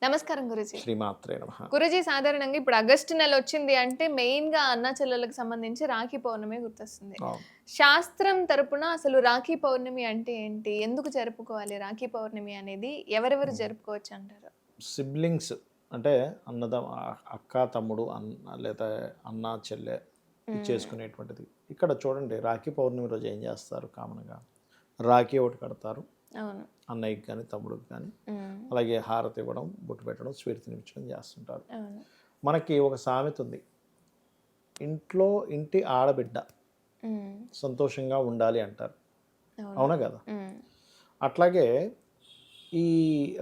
నమస్కారం గురూజీ. శ్రీమాత్రే నమః. గురూజీ సాధారణంగా ఇప్పుడు ఆగస్టు నెల వచ్చింది అంటే మెయిన్‌గా అన్నా చెల్లెళ్ళకి సంబంధించి రాఖీ పౌర్ణమి గుర్తొస్తుంది. అవును. శాస్త్రం తరపున అసలు రాఖీ పౌర్ణమి అంటే ఏంటి? ఎందుకు జరుపుకోవాలి రాఖీ పౌర్ణమి అనేది? ఎవరెవరు జరుపుకోవచ్చు అంటారు? సిబ్లింగ్స్ అంటే అక్క, తమ్ముడు, లేదా అన్న, చెల్లె ఇది హ్మ్. చేసుకునేటువంటిది. ఇక్కడ చూడండి రాఖీ పౌర్ణమి రోజు ఏం చేస్తారు కామన్‌గా? రాఖీ ఒకటి కడతారు. అవును. అన్నయ్యకి కానీ, తమ్ముడికి కానీ. హ్మ్. అలాగే హారతి ఇవ్వడం, బొట్టు పెట్టడం, స్వీట్ తినిపించడం చేస్తుంటారు. అవును. మనకి ఒక సామెత ఉంది. ఇంటి ఆడబిడ్డ హ్మ్. సంతోషంగా ఉండాలి అంటారు. అవును. అవునా కదా? హ్మ్. అట్లాగే ఈ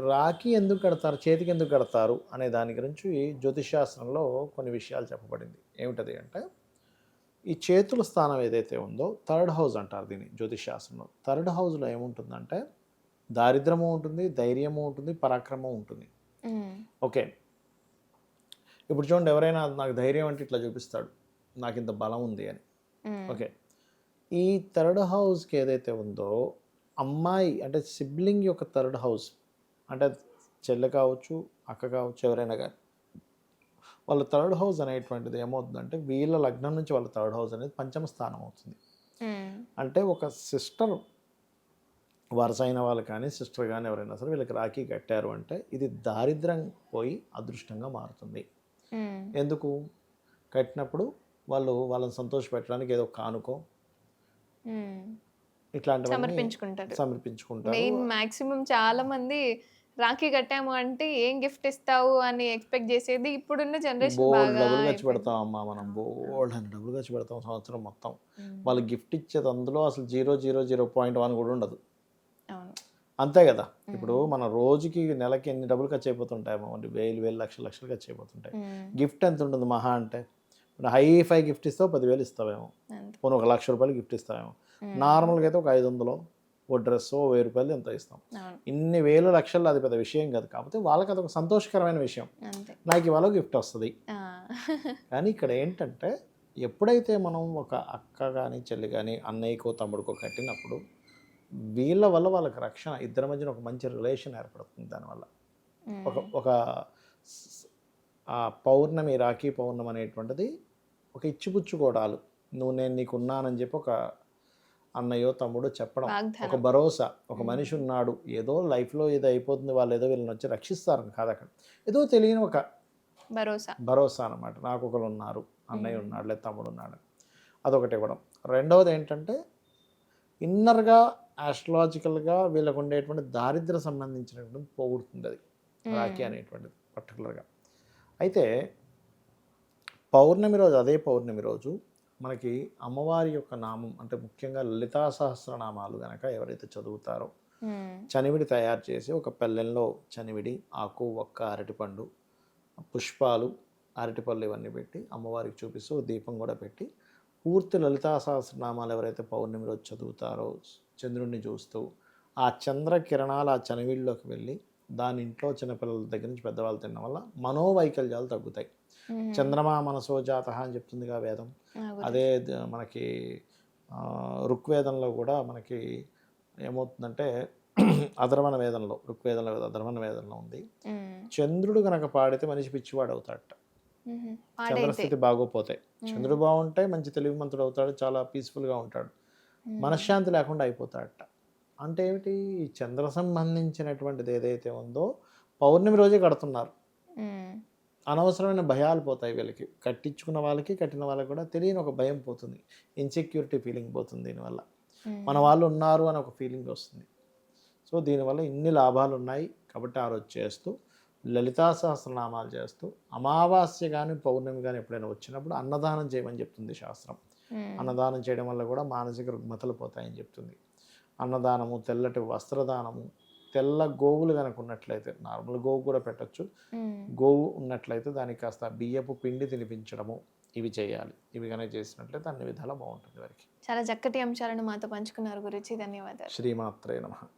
రాఖీ ఎందుకు కడతారు, చేతికి ఎందుకు కడతారు అనే దాని గురించి జ్యోతిషశాస్త్రంలో కొన్ని విషయాలు చెప్పబడింది. ఏమిటది అంటే, ఈ చేతుల స్థానం ఏదైతే ఉందో థర్డ్ హౌస్ అంటారు దీన్ని జ్యోతిషశాస్త్రంలో. థర్డ్ హౌస్లో ఏముంటుందంటే దారిద్ర్యము ఉంటుంది, ధైర్యము ఉంటుంది, పరాక్రమం ఉంటుంది. హ్మ్. ఓకే. ఇప్పుడు చూడండి, ఎవరైనా నాకు ధైర్యం అంటే ఇట్లా చూపిస్తాడు, నాకు ఇంత బలం ఉంది అని. హ్మ్. ఓకే. ఈ థర్డ్ హౌస్కి ఏదైతే ఉందో అమ్మాయి అంటే సిబ్లింగ్ యొక్క థర్డ్ హౌస్ అంటే చెల్లె కావచ్చు, అక్క కావచ్చు, ఎవరైనా కానీ వాళ్ళ థర్డ్ హౌస్ అనేటువంటిది ఏమవుతుందంటే వీళ్ళ లగ్నం నుంచి వాళ్ళ థర్డ్ హౌస్ అనేది పంచమ స్థానం అవుతుంది. హ్మ్. అంటే ఒక సిస్టర్ వరుస అయిన వాళ్ళు కానీ, సిస్టర్ కానీ ఎవరైనా సరే వీళ్ళకి రాఖీ కట్టారు అంటే ఇది దారిద్ర్యం పోయి అదృష్టంగా మారుతుంది. హ్మ్. ఎందుకు? కట్టినప్పుడు వాళ్ళని సంతోషపెట్టడానికి ఏదో కానుకో హ్మ్. ఇట్లాంటివన్నీ సమర్పించుకుంటారు. సమర్పించుకుంటారు. మెయిన్ మాక్సిమం చాలా మంది రాఖీ కట్టాము అంటే ఏం గిఫ్ట్ ఇస్తావు అని ఎక్స్‌పెక్ట్ చేసేది ఇప్పుడున్న జనరేషన్ బోలెడు బాగా డబ్బులు ఖర్చు అయిపోయింది. పెడతామమ్మా మనం. అవును. బోలెడన్ని డబ్బులు ఖర్చు పెడతాం సంవత్సరం మొత్తం. హ్మ్. వాళ్ళు గిఫ్ట్ ఇచ్చేది అందులో అసలు 0.1 కూడా ఉండదు. అవును. అంతే కదా! ఇప్పుడు హ్మ్. మన రోజుకి, నెలకి ఎన్ని డబ్బులు ఖర్చు అయిపోతుంటాయేమో. వేలు, లక్షలు, లక్షలు ఖర్చు అయిపోతుంటాయి. హ్మ్. గిఫ్ట్ ఎంత ఉంటుంది మహా అంటే? ఇప్పుడు హైఫై గిఫ్ట్ ఇస్తావు 10,000 ఇస్తావేమో. అంతే. పోనీ ఒక ₹1,00,000 గిఫ్ట్ ఇస్తావేమో. హ్మ్. నార్మల్‌గా అయితే ఒక 500 ఓ డ్రెస్సో, ఓ ₹1000 ఎంతో ఇస్తాం. అవును. ఇన్ని వేలు, లక్షల్లో అది పెద్ద విషయం కాదు. కాకపోతే వాళ్ళకి అదొక సంతోషకరమైన విషయం. అంతే. నాకు ఇవాళ గిఫ్ట్ వస్తది. ఆ! కానీ ఇక్కడ ఏంటంటే, ఎప్పుడైతే మనం ఒక అక్క గాని, చెల్లి గాని, అన్నయ్యకో, తమ్ముడికో కట్టినప్పుడు వీళ్ళ వల్ల వాళ్ళకి రక్షణ. ఇద్దరి మధ్యన ఒక మంచి రిలేషన్ ఏర్పడుతుంది దానివల్ల. ఒక హ్మ్. ఒక స్ పౌర్ణమి, రాఖీ పౌర్ణమి అనేటువంటిది ఒక ఇచ్చిపుచ్చుకోవడాలు. నేను నీకున్నానని చెప్పి ఒక అన్నయ్యో, తమ్ముడో చెప్పడం. ఒక వాగ్దానం. భరోసా. ఒక మనిషి హ్మ్. ఉన్నాడు. ఏదో లైఫ్‌లో ఏదో అయిపోతుంది. వాళ్ళేదో వీళ్ళనొచ్చి రక్షిస్తారని కాదక్కడ. ఏదో తెలియని ఒక భరోసా. భరోసా అనమాట. నాకొకలున్నారు. అన్నయ్య హ్మ్. ఉన్నాడు, లేదా తమ్ముడున్నాడు. అదొకటి ఇవ్వడం. రెండవదేంటంటే ఇన్నర్‌గా ఆస్ట్రాలాజికల్‌గా వీళ్ళకుండేటువంటి దారిద్ర్య సంబంధించినటువంటి పోగొడుతుందది. రాఖీ హ్మ్. అనేటువంటిది పర్టిక్యులర్‌గా. అయితే పౌర్ణమి రోజు, అదే పౌర్ణమి రోజు మనకి అమ్మవారి యొక్క నామం అంటే ముఖ్యంగా లలితా సహస్రనామాలు గనక ఎవరైతే చదువుతారో హ్మ్. చనివిడి తయారు చేసి ఒక పళ్ళెంలో చనివిడి, ఆకు, ఒక్క, అరటిపండు, పుష్పాలు, అరటిపళ్ళు ఇవన్నీ పెట్టి అమ్మవారికి చూపిస్తూ దీపం కూడా పెట్టి పూర్తి లలితా సహస్రనామాలు ఎవరైతే పౌర్ణమి రోజు చదువుతారో చంద్రుడిని చూస్తూ ఆ చంద్ర కిరణాలు ఆ చనివిడిలోకి వెళ్ళి దాని ఇంట్లో చిన్నపిల్లల దగ్గర నుంచి పెద్దవాళ్ళు తినడం వల్ల మనోవైకల్యాలు తగ్గుతాయి. హ్మ్. చంద్రమా మనసో జాతః అని చెప్తుందిగా వేదం. ఆ! అదే గురూజీ. మనకి ఋగ్వేదంలో కూడా మనకి ఏమవుతుందంటే అధర్వణ వేదంలో, ఋగ్వేదంలో కాదు అధర్వణ వేదంలో ఉంది. హ్మ్. చంద్రుడు గనక పాడితే మనిషి పిచ్చివాడవుతాడట. హుహు. పాడైతే. చంద్రస్థితి బాగోపోతే. హ్మ్. చంద్రుడు బాగుంటే మంచి తెలివిమంతుడు అవుతాడు. చాలా పీస్‌ఫుల్‌గా ఉంటాడు. హ్మ్. మనశ్శాంతి లేకుండా అయిపోతాడట. అంటే ఏమిటి? ఈ చంద్ర సంబంధించినటువంటిది ఏదైతే ఉందో పౌర్ణమి రోజే కడుతున్నారు. హ్మ్. అనవసరమైన భయాలు పోతాయి వీళ్ళకి. కట్టించుకున్న వాళ్ళకి, కట్టిన వాళ్ళకి కూడా తెలియని ఒక భయం పోతుంది. ఇన్‌సెక్యూరిటీ ఫీలింగ్ పోతుంది దీనివల్ల. మన హ్మ్. వాళ్ళు ఉన్నారు అని ఒక ఫీలింగ్ వస్తుంది. సో, దీనివల్ల ఇన్ని లాభాలున్నాయి. కాబట్టి ఆ రోజు చేస్తూ, లలితా సహస్రనామాలు చేస్తూ, అమావాస్య గాని, పౌర్ణమి గాని ఎప్పుడైనా వచ్చినప్పుడు అన్నదానం చేయమని చెప్తుంది శాస్త్రం. హ్మ్. అన్నదానం చేయడం వల్ల కూడా మానసిక రుగ్మతలు పోతాయని చెప్తుంది. అన్నదానము, తెల్లటి వస్త్రదానము, తెల్ల గోవులు గనక ఉన్నట్లయితే, నార్మల్ గోవు కూడా పెట్టొచ్చు. హ్మ్. గోవు ఉన్నట్లయితే దానికి కాస్త బియ్యపు పిండి తినిపించడము, ఇవి చేయాలి. ఇవి గనక చేసినట్లయితే అన్ని విధాలా బావుంటుంది వారికి. చాలా చక్కటి అంశాలను మాతో పంచుకున్నారు గురూజీ. ధన్యవాదాలు. శ్రీమాత్రే నమః.